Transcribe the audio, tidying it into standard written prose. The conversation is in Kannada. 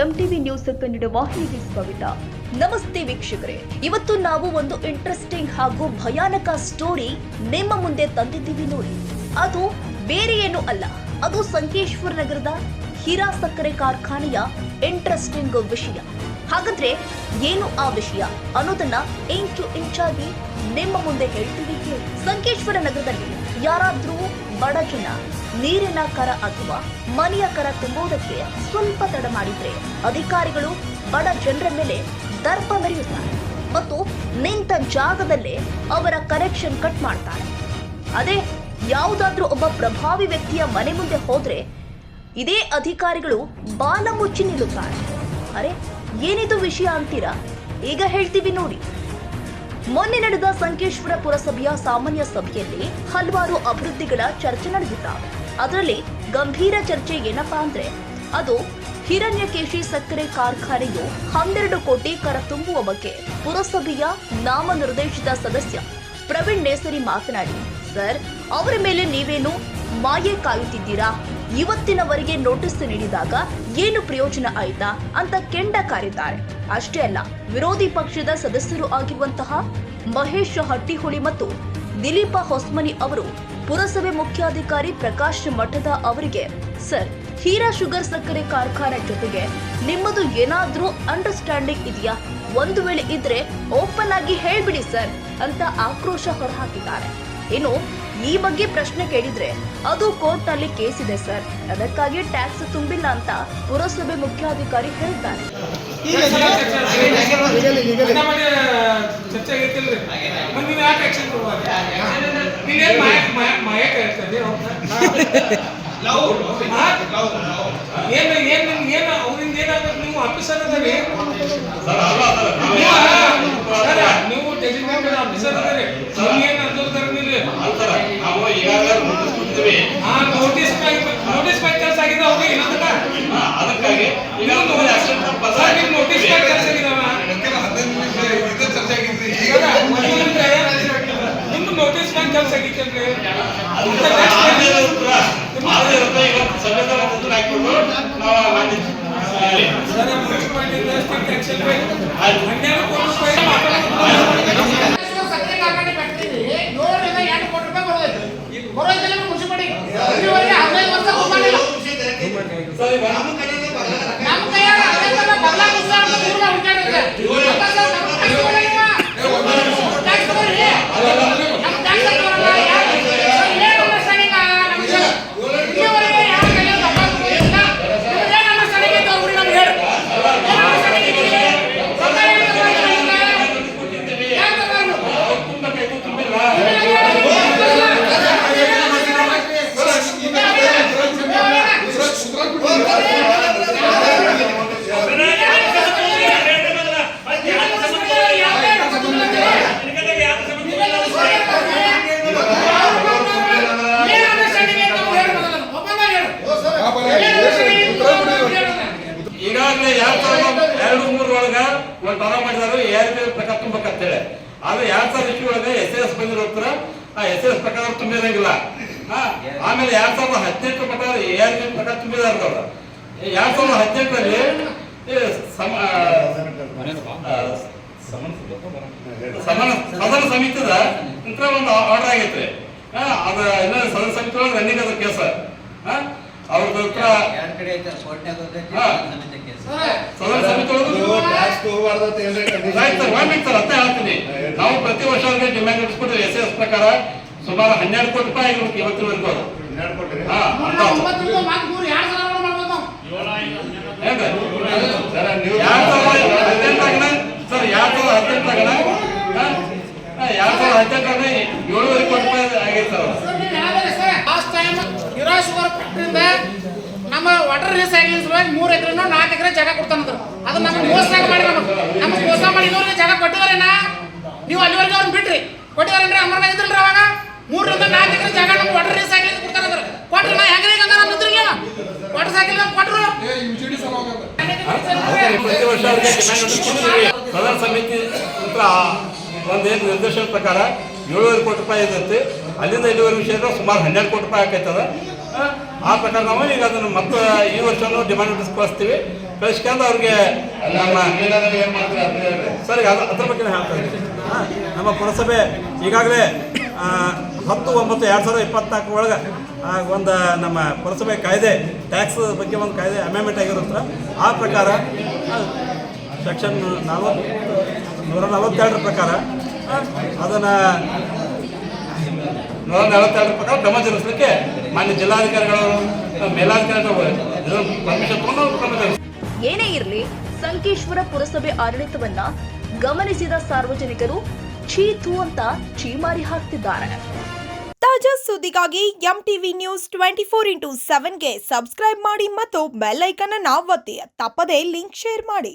ಒನ್ ಟಿವಿ ನ್ಯೂಸ್ ಕನ್ನಡ ವಾಹಿನಿಗೆ ಸ್ವಾಗತ. ನಮಸ್ತೆ ವೀಕ್ಷಕರೇ, ಇವತ್ತು ನಾವು ಒಂದು ಇಂಟ್ರೆಸ್ಟಿಂಗ್ ಹಾಗೂ ಭಯಾನಕ ಸ್ಟೋರಿ ನಿಮ್ಮ ಮುಂದೆ ತಂದಿದ್ದೀವಿ ನೋಡಿ. ಅದು ಬೇರೆ ಏನು ಅಲ್ಲ, ಅದು ಸಂಕೇಶ್ವರ ನಗರದ ಹೀರಾ ಸಕ್ಕರೆ ಕಾರ್ಖಾನೆಯ ಇಂಟ್ರೆಸ್ಟಿಂಗ್ ವಿಷಯ. ಹಾಗಾದ್ರೆ ಏನು ಆ ವಿಷಯ ಅನ್ನೋದನ್ನ ಇಂಚು ಇಂಚಾಗಿ ನಿಮ್ಮ ಮುಂದೆ ಹೇಳ್ತೀವಿ ಕೇಳಿ. ಸಂಕೇಶ್ವರ ನಗರದಲ್ಲಿ ಯಾರಾದ್ರೂ ಬಡ ಜನ ನೀರಿನ ಕರ ಅಥವಾ ಮನೆಯ ಕರ ತುಂಬುವುದಕ್ಕೆ ಸ್ವಲ್ಪ ತಡ ಮಾಡಿದ್ರೆ ಅಧಿಕಾರಿಗಳು ಬಡ ಜನರ ಮೇಲೆ ದರ್ಪ ಮೆರೆಯುತ್ತಾರೆ ಮತ್ತು ನಿಂತ ಜಾಗದಲ್ಲೇ ಅವರ ಕನೆಕ್ಷನ್ ಕಟ್ ಮಾಡ್ತಾರೆ. ಅದೇ ಯಾವುದಾದ್ರೂ ಒಬ್ಬ ಪ್ರಭಾವಿ ವ್ಯಕ್ತಿಯ ಮನೆ ಮುಂದೆ ಹೋದ್ರೆ ಇದೇ ಅಧಿಕಾರಿಗಳು ಬಾಲ ಮುಚ್ಚಿ ನಿಲ್ಲುತ್ತಾರೆ. ಅರೆ ಏನಿದು ವಿಷಯ ಅಂತೀರಾ? ಈಗ ಹೇಳ್ತೀವಿ ನೋಡಿ. ಮೊನ್ನೆ ನಡೆದ ಸಂಕೇಶ್ವರ ಪುರಸಭೆಯ ಸಾಮಾನ್ಯ ಸಭೆಯಲ್ಲಿ ಹಲವಾರು ಅಭಿವೃದ್ಧಿಗಳ ಚರ್ಚೆ ನಡೆದಿದ್ದಾವೆ. ಅದರಲ್ಲಿ ಗಂಭೀರ ಚರ್ಚೆ ಏನಪ್ಪಾ ಅಂದ್ರೆ ಅದು ಹಿರಣ್ಯಕೇಶಿ ಸಕ್ಕರೆ ಕಾರ್ಖಾನೆಯು 12 ಕೋಟಿ ಕರ ತುಂಬುವ ಬಗ್ಗೆ ಪುರಸಭೆಯ ನಾಮನಿರ್ದೇಶಿತ ಸದಸ್ಯ ಪ್ರವೀಣ್ ನೇಸರಿ ಮಾತನಾಡಿ, ಸರ್, ಅವರ ಮೇಲೆ ನೀವೇನು ಮಾಯೆ ಕಾಯುತ್ತಿದ್ದೀರಾ? ಇವತ್ತಿನವರೆಗೆ ನೋಟಿಸ್ ನೀಡಿದಾಗ ಏನು ಪ್ರಯೋಜನ ಆಯ್ತಾ ಅಂತ ಕೆಂಡ ಕಾರಿದ್ದಾರೆ. ಅಷ್ಟೇ ಅಲ್ಲ, ವಿರೋಧಿ ಪಕ್ಷದ ಸದಸ್ಯರು ಆಗಿರುವಂತಹ ಮಹೇಶ್ ಹಟ್ಟಿಹೊಳಿ ಮತ್ತು ದಿಲೀಪ ಹೊಸ್ಮನಿ ಅವರು ಪುರಸಭೆ ಮುಖ್ಯಾಧಿಕಾರಿ ಪ್ರಕಾಶ್ ಮಠದ ಅವರಿಗೆ, ಸರ್, ಹೀರಾ ಶುಗರ್ ಸಕ್ಕರೆ ಕಾರ್ಖಾನೆ ಜೊತೆಗೆ ನಿಮ್ಮದು ಏನಾದ್ರೂ ಅಂಡರ್ಸ್ಟ್ಯಾಂಡಿಂಗ್ ಇದೆಯಾ? ಒಂದು ವೇಳೆ ಇದ್ರೆ ಓಪನ್ ಆಗಿ ಹೇಳ್ಬಿಡಿ ಸರ್ ಅಂತ ಆಕ್ರೋಶ ಹೊರಹಾಕಿದ್ದಾರೆ. ಇನ್ನು ಈ ಬಗ್ಗೆ ಪ್ರಶ್ನೆ ಕೇಳಿದ್ರೆ ಅದು ಕೋರ್ಟ್ ನಲ್ಲಿ ಕೇಸ್ ಇದೆ ಸರ್, ಅದಕ್ಕಾಗಿ ಟ್ಯಾಕ್ಸ್ ತುಂಬಿಲ್ಲ ಅಂತ ಪುರಸಭೆ ಮುಖ್ಯಾಧಿಕಾರಿ ಹೇಳಿದ್ದಾರೆ. ನೀವು ಆಫೀಸರ್ ಅದರಿ, ನೀವು ಡೆಸಿಗ್ನೇಟೆಡ್ ಆಫೀಸರ್ ಅದರಿ, ಏನು ಅಂತಾರೆ ನೋಟಿಸ್ ಪೈ ಕೆಲಸ ಆಗಿದೆ ಅವ್ರಿಗೆ ಅದಕ್ಕಾಗಿ ನೋಟಿಸ್ ಪೈ ಕೆಲಸ ಆಗಿದಾವ ನಿಮ್ದು ನೋಟಿಸ್ ಪೈ ಕೆಲಸ ಆಗಿತ್ತಲ್ರಿ ಈಗಾಗಲೇ 2002-3 ಒಳಗ ಒಂದು ತರ ಮಾಡಿದಾರು ARP ಪ್ರಕಾರ ತುಂಬಬೇಕಂತೇಳಿ. ಆದ್ರೆ 2000 ಒಳಗೆ SS ಬಂದಿರೋತ್ರ ಆ SS ಪ್ರಕಾರ ತುಂಬಿರಂಗಿಲ್ಲ. ಆಮೇಲೆ 2018 ಪ್ರಕಾರ ARP ಪ್ರಕಾರ ತುಂಬಿದಾರ. 2018ರಲ್ಲಿ ಸದನ ಸಮಿತಿದ ಒಂದು ಆರ್ಡರ್ ಆಗೈತ್ರಿ. ಅದ ಇನ್ನ ಸದನ ಸಮಿತಿ ಒಳಗೆ ರನ್ನಿಂಗ್ ಅದ ಕೇಸ ಅವ್ರದ್ದು ಸದನ ಸಮಿತಿ ಅಂತ ಹೇಳ್ತೀನಿ. ನಾವು ಪ್ರತಿ ವರ್ಷ ಅವ್ರಿಗೆ ಡಿಮ್ಯಾಂಡ್ ಇಟ್ಸ್ಕೊಡ್ತೀವಿ. SS ಪ್ರಕಾರ ಸುಮಾರು 12 ಕೋಟಿ ರೂಪಾಯಿ ಆಗಿರ್ಬೇಕು ಇವತ್ತಿನವರೆಗೂ. ಸರ್ 2018 7.5 ಕೋಟಿ ರೂಪಾಯಿ ಆಗೈತೆ sir. Last time Heera sugar ಫ್ಯಾಕ್ಟರಿಯಿಂದ ನಮ್ಮ ವಾಟರ್ ರಿಸೈಕ್ಲಿಂಗ್ ಸಲುವಾಗಿ 3 ಎಕರೆನೋ 4 ಎಕರೆ ಜಾಗ ಕೊಡ್ತಾನಂದ್ರು. ಅದು ನಮಗೆ ಮೋಸ ಮಾಡಿ ನಮಗೆ ಮೋಸ ಮಾಡಿ ಇನ್ನೂರಿಗೆ ಜಾಗ ಕೊಟ್ಟಿದಾರೇನಾ? ನೀವು ಅಲ್ಲಿವರೆಗೆ ಅವ್ರನ್ನ ಬಿಟ್ರಿ ಕೊಟ್ಟಿದಾರೇನ್ರಿ? ಅಮರನ ಇದ್ರಲ್ರಿ ಅವಾಗ 3 ರಿಂದ 4 ಎಕರೆ ಜಾಗ ನಮ್ಮ ವಾಟರ್ ರಿಸೈಕ್ಲಿಂಗ್ ಕೊಡ್ತಾನಂದ್ರು. ಕೊಟ್ರಿ ನಾ ಹೆಂಗ್ರಿ ಹಂಗ ನಾನು ಇದ್ರಿಲ್ಲ ವಾಟರ್ ಸೈಕಲ್ ಕೊಟ್ರು. ಪ್ರತಿ ವರ್ಷ ಅವ್ರಿಗೆ ಡಿಮ್ಯಾಂಡ್ ಸದನ ಸಮಿತಿ ಒಂದೇನು ನಿರ್ದೇಶನ ಪ್ರಕಾರ 7.5 ಕೋಟಿ ರೂಪಾಯಿ ಇದಂತೆ. ಅಲ್ಲಿಂದ ಇಲ್ಲಿವರೆಗೆ ವಿಷಯ ಸುಮಾರು 12 ಕೋಟಿ ರೂಪಾಯಿ ಆಕೈತದ. ಆ ಪ್ರಕಾರ ನಾವು ಈಗ ಅದನ್ನು ಮತ್ತೆ ಈ ವರ್ಷನೂ ಡಿಮ್ಯಾಂಡ್ ನೋಟಿಸ್ ಕಳಿಸ್ತೀವಿ. ಕಳಿಸ್ಕೊಂಡು ಅವ್ರಿಗೆ ನಮ್ಮ ಸರ್ ಅದ್ರ ಬಗ್ಗೆ ಹೇಳ್ತಾ ಇದ್ದೀನಿ. ನಮ್ಮ ಪುರಸಭೆ ಈಗಾಗಲೇ 10/9/2024 ಒಳಗೆ ಒಂದು ನಮ್ಮ ಪುರಸಭೆ ಕಾಯ್ದೆ ಟ್ಯಾಕ್ಸ್ ಬಗ್ಗೆ ಒಂದು ಕಾಯ್ದೆ ಅಮೆಂಡ್ಮೆಂಟ್ ಆಗಿರುತ್ತೆ. ಆ ಪ್ರಕಾರ ಸೆಕ್ಷನ್ 142 ಪ್ರಕಾರ ಅದನ್ನು 142 ಪ್ರಕಾರ ಕ್ರಮ ಜರುಗಿಸಲಿಕ್ಕೆ ಮಾನ್ಯ ಜಿಲ್ಲಾಧಿಕಾರಿಗಳು ಮೇಲಾಧಿಕಾರಿಗಳು ಪರ್ಮಿಷನ್ ತಗೊಂಡು ಕ್ರಮ ಜರುಗಿಸ್ತಾರೆ. ಏನೇ ಇರಲಿ, ಸಂಕೇಶ್ವರ ಪುರಸಭೆ ಆಡಳಿತವನ್ನ ಗಮನಿಸಿದ ಸಾರ್ವಜನಿಕರು ಛೀತು ಅಂತ ಛೀಮಾರಿ ಹಾಕ್ತಿದ್ದಾರೆ. ತಾಜಾ ಸುದ್ದಿಗಾಗಿ MTV News 24/7ಗೆ ಸಬ್ಸ್ಕ್ರೈಬ್ ಮಾಡಿ ಮತ್ತು ಬೆಲ್ ಐಕಾನ್ ಅನ್ನು ಒತ್ತಿ. ತಪ್ಪದೇ ಲಿಂಕ್ ಶೇರ್ ಮಾಡಿ.